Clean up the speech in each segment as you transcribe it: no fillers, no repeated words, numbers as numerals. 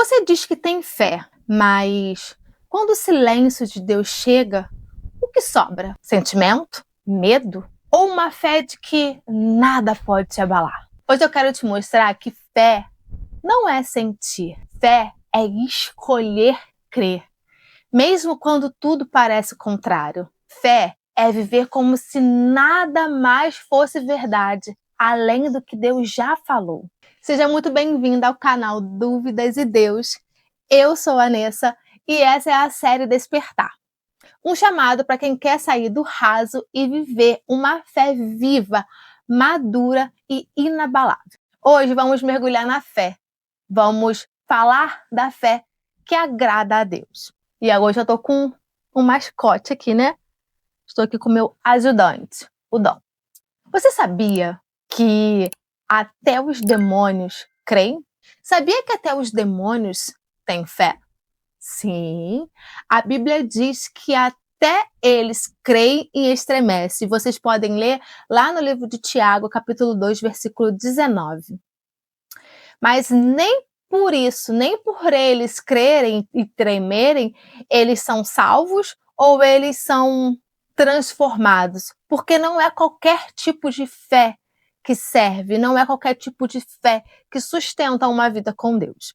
Você diz que tem fé, mas quando o silêncio de Deus chega, o que sobra? Sentimento? Medo? Ou uma fé de que nada pode te abalar? Hoje eu quero te mostrar que fé não é sentir. Fé é escolher crer, mesmo quando tudo parece contrário. Fé é viver como se nada mais fosse verdade, além do que Deus já falou. Seja muito bem-vinda ao canal Dúvidas e Deus. Eu sou a Nessa e essa é a série Despertar. Um chamado para quem quer sair do raso e viver uma fé viva, madura e inabalável. Hoje vamos mergulhar na fé. Vamos falar da fé que agrada a Deus. E hoje eu estou com um mascote aqui, né? Estou aqui com o meu ajudante, o Dom. Você sabia que até os demônios creem? Sabia que até os demônios têm fé? Sim, a Bíblia diz que até eles creem e estremecem. Vocês podem ler lá no livro de Tiago, capítulo 2, versículo 19. Mas nem por isso, nem por eles crerem e tremerem, eles são salvos ou eles são transformados. Porque não é qualquer tipo de fé que serve, não é qualquer tipo de fé que sustenta uma vida com Deus.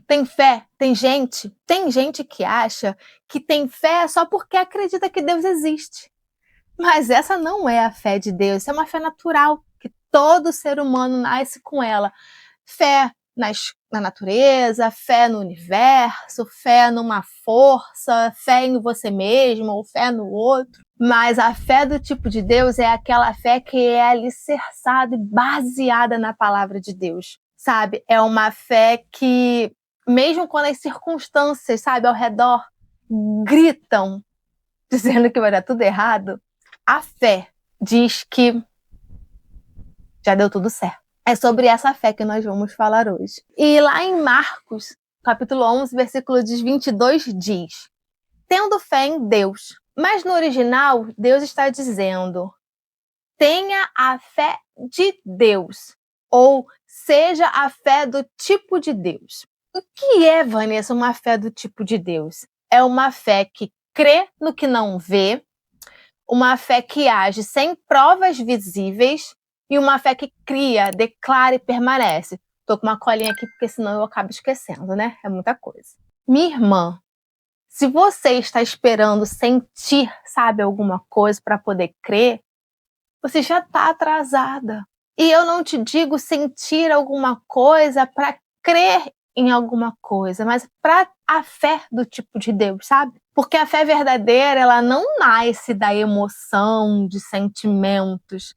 Tem fé, tem gente que acha que tem fé só porque acredita que Deus existe. Mas essa não é a fé de Deus, é uma fé natural, que todo ser humano nasce com ela. Fé na natureza, fé no universo, fé numa força, fé em você mesmo ou fé no outro. Mas a fé do tipo de Deus é aquela fé que é alicerçada e baseada na palavra de Deus, sabe? É uma fé que, mesmo quando as circunstâncias, sabe, ao redor gritam, dizendo que vai dar tudo errado, a fé diz que já deu tudo certo. É sobre essa fé que nós vamos falar hoje. E lá em Marcos, capítulo 11, versículo 22, diz: tendo fé em Deus. Mas no original, Deus está dizendo: tenha a fé de Deus. Ou seja a fé do tipo de Deus. O que é, Vanessa, uma fé do tipo de Deus? É uma fé que crê no que não vê, uma fé que age sem provas visíveis e uma fé que cria, declara e permanece. Tô com uma colinha aqui porque senão eu acabo esquecendo, né? É muita coisa. Minha irmã, se você está esperando sentir, sabe, alguma coisa para poder crer, você já está atrasada. E eu não te digo sentir alguma coisa para crer em alguma coisa, mas para a fé do tipo de Deus, sabe? Porque a fé verdadeira, ela não nasce da emoção, de sentimentos.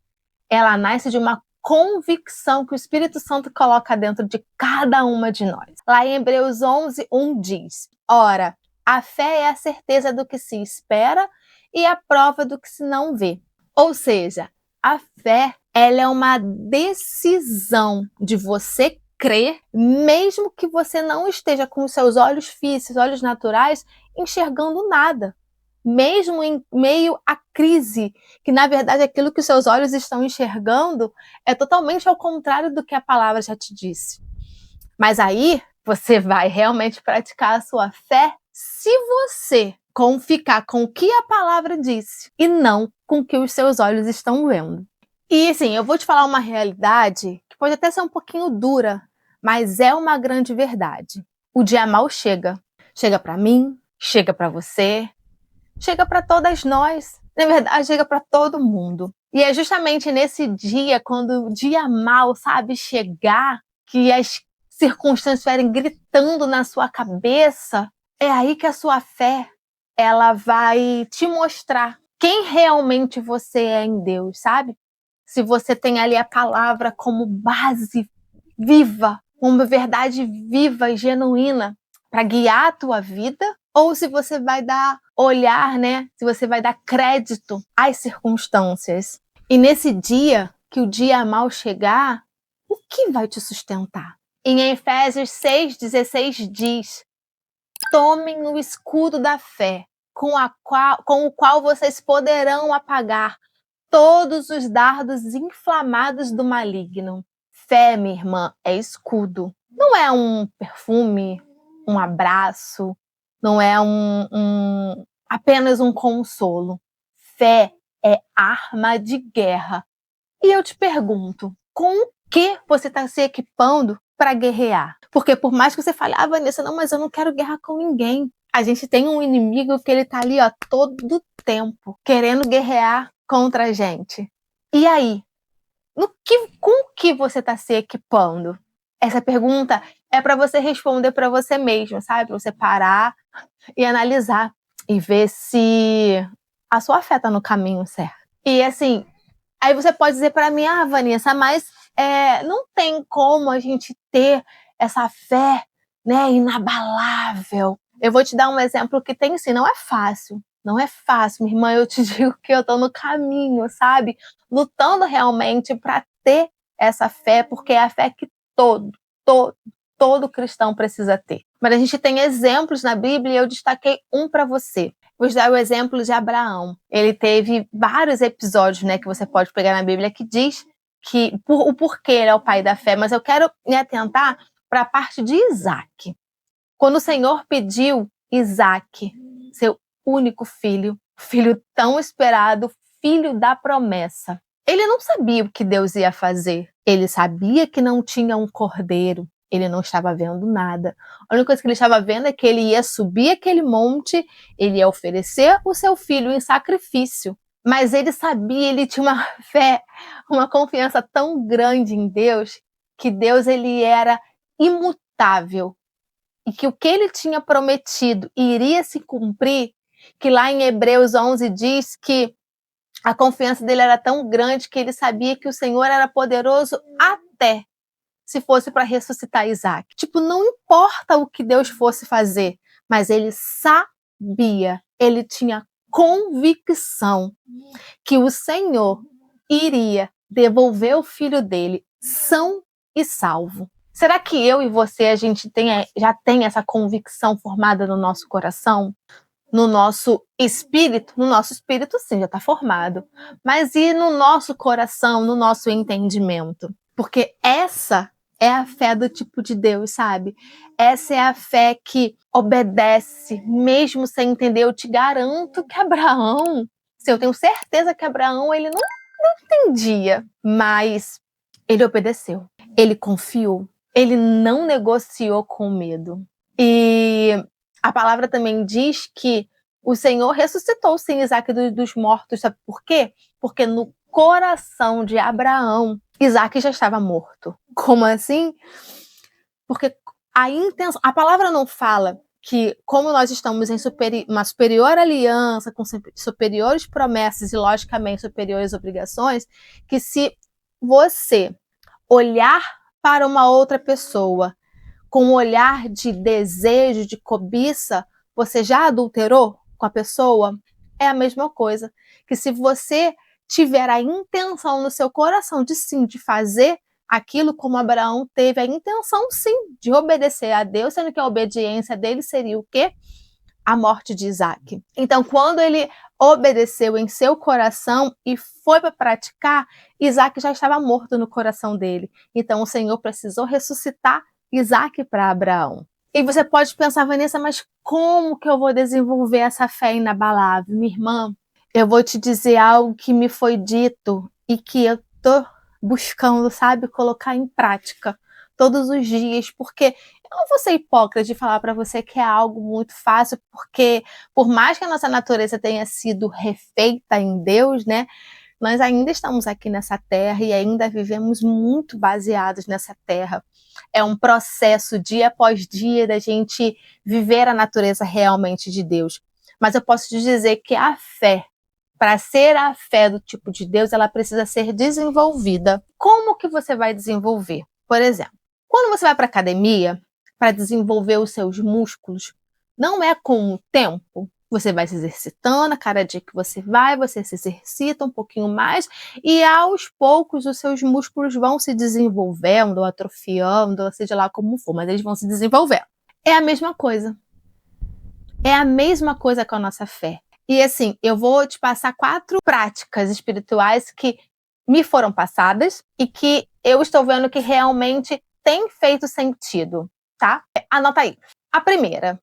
Ela nasce de uma convicção que o Espírito Santo coloca dentro de cada uma de nós. Lá em Hebreus 11, 1 diz: ora, a fé é a certeza do que se espera e a prova do que se não vê. Ou seja, a fé, ela é uma decisão de você crer, mesmo que você não esteja com os seus olhos físicos, olhos naturais, enxergando nada. Mesmo em meio à crise, que na verdade aquilo que os seus olhos estão enxergando é totalmente ao contrário do que a palavra já te disse. Mas aí você vai realmente praticar a sua fé se você ficar com o que a palavra disse e não com o que os seus olhos estão vendo. E assim, eu vou te falar uma realidade que pode até ser um pouquinho dura, mas é uma grande verdade. O dia mal chega. Chega para mim, chega para você, chega para todas nós. Na verdade, chega para todo mundo. E é justamente nesse dia, quando o dia mal, sabe, chegar, que as circunstâncias estiverem gritando na sua cabeça, é aí que a sua fé, ela vai te mostrar quem realmente você é em Deus, sabe? Se você tem ali a palavra como base viva, uma verdade viva e genuína para guiar a tua vida, ou se você vai dar olhar, né? Se você vai dar crédito às circunstâncias. E nesse dia, que o dia mal chegar, o que vai te sustentar? Em Efésios 6,16 diz: tomem o escudo da fé, com o qual vocês poderão apagar todos os dardos inflamados do maligno. Fé, minha irmã, é escudo. Não é um perfume, um abraço, não é apenas um consolo. Fé é arma de guerra. E eu te pergunto, com o que você está se equipando para guerrear? Porque por mais que você fale, Vanessa, não, mas eu não quero guerra com ninguém. A gente tem um inimigo que ele tá ali, ó, todo tempo, querendo guerrear contra a gente. E aí? Com o que você está se equipando? Essa pergunta é para você responder para você mesmo, sabe? Para você parar e analisar e ver se a sua fé está no caminho certo. E assim, aí você pode dizer para mim, Vanessa, mas não tem como a gente ter essa fé, né, inabalável. Eu vou te dar um exemplo que tem sim, não é fácil. Não é fácil, minha irmã, eu te digo que eu tô no caminho, sabe? Lutando realmente para ter essa fé, porque é a fé que todo cristão precisa ter. Mas a gente tem exemplos na Bíblia e eu destaquei um para você. Vou dar o exemplo de Abraão. Ele teve vários episódios, né, que você pode pegar na Bíblia que diz que o porquê ele é o pai da fé, mas eu quero me atentar para a parte de Isaac. Quando o Senhor pediu Isaac, seu único filho, filho tão esperado, filho da promessa, ele não sabia o que Deus ia fazer. Ele sabia que não tinha um cordeiro. Ele não estava vendo nada. A única coisa que ele estava vendo é que ele ia subir aquele monte, ele ia oferecer o seu filho em sacrifício. Mas ele sabia, ele tinha uma fé, uma confiança tão grande em Deus, que Deus ele era imutável. E que o que ele tinha prometido iria se cumprir, que lá em Hebreus 11 diz que a confiança dele era tão grande que ele sabia que o Senhor era poderoso até se fosse para ressuscitar Isaac. Tipo, não importa o que Deus fosse fazer, mas ele sabia, ele tinha convicção que o Senhor iria devolver o filho dele são e salvo. Será que eu e você, a gente já tem essa convicção formada no nosso coração? No nosso espírito? No nosso espírito, sim, já está formado. Mas e no nosso coração, no nosso entendimento? Porque essa é a fé do tipo de Deus, sabe? Essa é a fé que obedece, mesmo sem entender. Eu te garanto que Abraão, eu tenho certeza que Abraão, ele não entendia, mas ele obedeceu, ele confiou, ele não negociou com medo. E a palavra também diz que o Senhor ressuscitou sim Isaac dos mortos, sabe por quê? Porque no coração de Abraão, Isaac já estava morto. Como assim? Porque a palavra não fala que, como nós estamos em uma superior aliança, com superiores promessas e, logicamente, superiores obrigações, que se você olhar para uma outra pessoa com um olhar de desejo, de cobiça, você já adulterou com a pessoa? É a mesma coisa. Que se você tiver a intenção no seu coração de sim, de fazer aquilo como Abraão teve a intenção, sim, de obedecer a Deus, sendo que a obediência dele seria o quê? A morte de Isaac. Então, quando ele obedeceu em seu coração e foi para praticar, Isaac já estava morto no coração dele. Então, o Senhor precisou ressuscitar Isaac para Abraão. E você pode pensar, Vanessa, mas como que eu vou desenvolver essa fé inabalável? Minha irmã, eu vou te dizer algo que me foi dito e que eu tô buscando, sabe, colocar em prática todos os dias, porque eu não vou ser hipócrita de falar para você que é algo muito fácil, porque por mais que a nossa natureza tenha sido refeita em Deus, né, nós ainda estamos aqui nessa terra e ainda vivemos muito baseados nessa terra. É um processo dia após dia da gente viver a natureza realmente de Deus. Mas eu posso te dizer que a fé, para ser a fé do tipo de Deus, ela precisa ser desenvolvida. Como que você vai desenvolver? Por exemplo, quando você vai para a academia para desenvolver os seus músculos, não é com o tempo. Você vai se exercitando, a cada dia que você vai, você se exercita um pouquinho mais e aos poucos os seus músculos vão se desenvolvendo, atrofiando, seja lá como for, mas eles vão se desenvolvendo. É a mesma coisa. É a mesma coisa com a nossa fé. E assim, eu vou te passar 4 práticas espirituais que me foram passadas e que eu estou vendo que realmente tem feito sentido, tá? Anota aí. A primeira,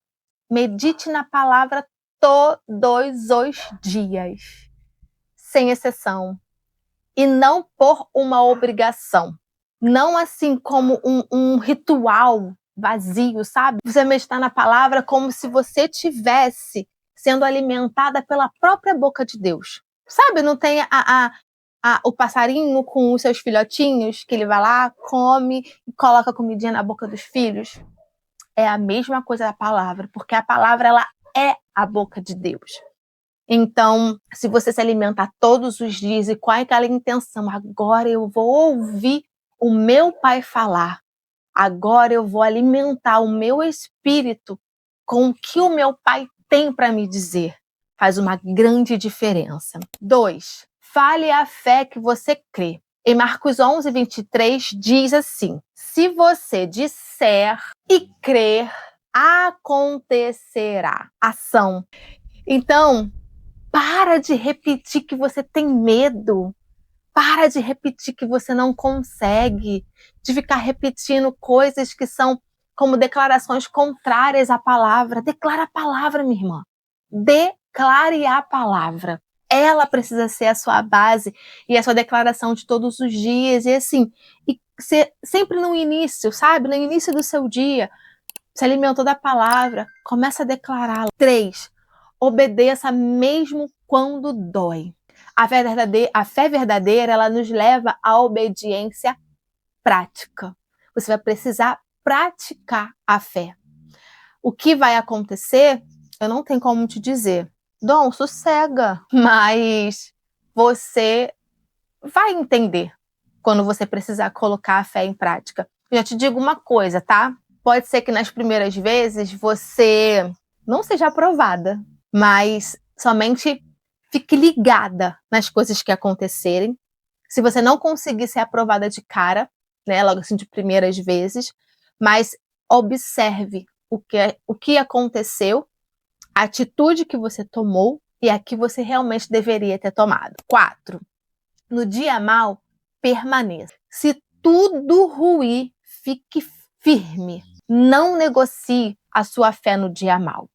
medite na palavra todos os dias, sem exceção, e não por uma obrigação, não assim como um ritual vazio, sabe? Você meditar na palavra como se você tivesse sendo alimentada pela própria boca de Deus. Sabe, não tem o passarinho com os seus filhotinhos, que ele vai lá, come e coloca comidinha na boca dos filhos? É a mesma coisa da palavra, porque a palavra ela é a boca de Deus. Então, se você se alimentar todos os dias e com aquela intenção, agora eu vou ouvir o meu Pai falar, agora eu vou alimentar o meu espírito com o que o meu Pai tem para me dizer, faz uma grande diferença. 2. Fale a fé que você crê. Em Marcos 11, 23, diz assim: se você disser e crer, acontecerá. Ação. Então, para de repetir que você tem medo. Para de repetir que você não consegue. De ficar repetindo coisas que são como declarações contrárias à palavra. Declara a palavra, minha irmã. Declare a palavra. Ela precisa ser a sua base e a sua declaração de todos os dias. E assim, e ser sempre no início, sabe? No início do seu dia, se alimentou da palavra, começa a declará-la. 3. Obedeça mesmo quando dói. A fé verdadeira, ela nos leva à obediência prática. Você vai precisar praticar a fé. O que vai acontecer, eu não tenho como te dizer. Dom, sossega. Mas você vai entender quando você precisar colocar a fé em prática. Eu já te digo uma coisa, tá? Pode ser que nas primeiras vezes você não seja aprovada, mas somente fique ligada nas coisas que acontecerem. Se você não conseguir ser aprovada de cara, né, logo assim de primeiras vezes, mas observe o que aconteceu, a atitude que você tomou e a que você realmente deveria ter tomado. 4. No dia mal, permaneça. Se tudo ruir, fique firme. Não negocie a sua fé no dia mal.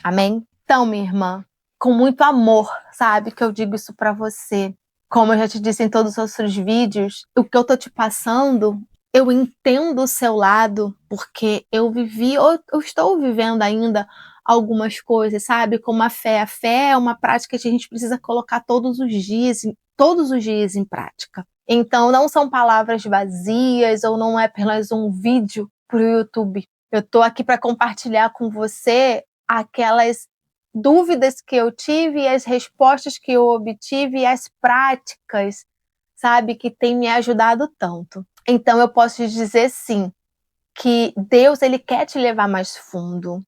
Amém? Então, minha irmã, com muito amor, sabe, que eu digo isso para você. Como eu já te disse em todos os outros vídeos, o que eu tô te passando, eu entendo o seu lado, porque eu vivi, ou eu estou vivendo ainda algumas coisas, sabe, como a fé. A fé é uma prática que a gente precisa colocar todos os dias em prática. Então, não são palavras vazias, ou não é apenas um vídeo pro YouTube. Eu tô aqui para compartilhar com você aquelas dúvidas que eu tive e as respostas que eu obtive e as práticas, sabe, que tem me ajudado tanto. Então eu posso te dizer sim, que Deus ele quer te levar mais fundo.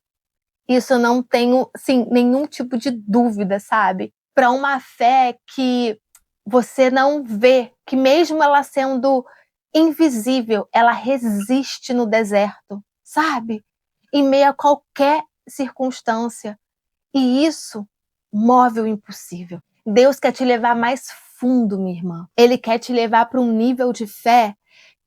Isso eu não tenho, sim, nenhum tipo de dúvida, sabe? Para uma fé que você não vê, que mesmo ela sendo invisível, ela resiste no deserto, sabe? Em meio a qualquer circunstância. E isso move o impossível. Deus quer te levar mais fundo, minha irmã. Ele quer te levar para um nível de fé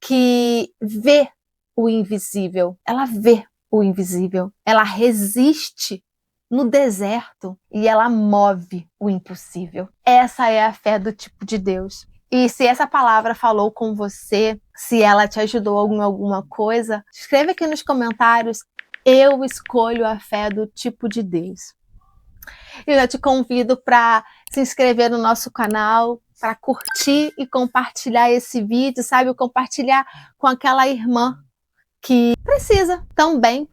que vê o invisível. Ela vê o invisível. Ela resiste no deserto e ela move o impossível. Essa é a fé do tipo de Deus. E se essa palavra falou com você, se ela te ajudou em alguma coisa, escreve aqui nos comentários. Eu escolho a fé do tipo de Deus. Eu já te convido para se inscrever no nosso canal, para curtir e compartilhar esse vídeo, sabe? Compartilhar com aquela irmã que precisa também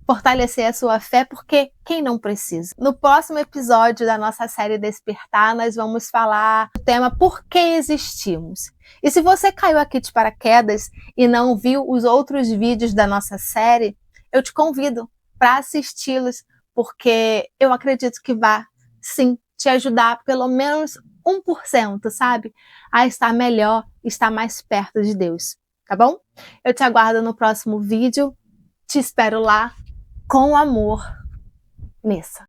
fortalecer a sua fé, porque quem não precisa? No próximo episódio da nossa série Despertar, nós vamos falar do tema Por que existimos? E se você caiu aqui de paraquedas e não viu os outros vídeos da nossa série, eu te convido para assisti-los, porque eu acredito que vai, sim, te ajudar pelo menos 1%, sabe? A estar melhor, estar mais perto de Deus, tá bom? Eu te aguardo no próximo vídeo, te espero lá, com amor, Nessa.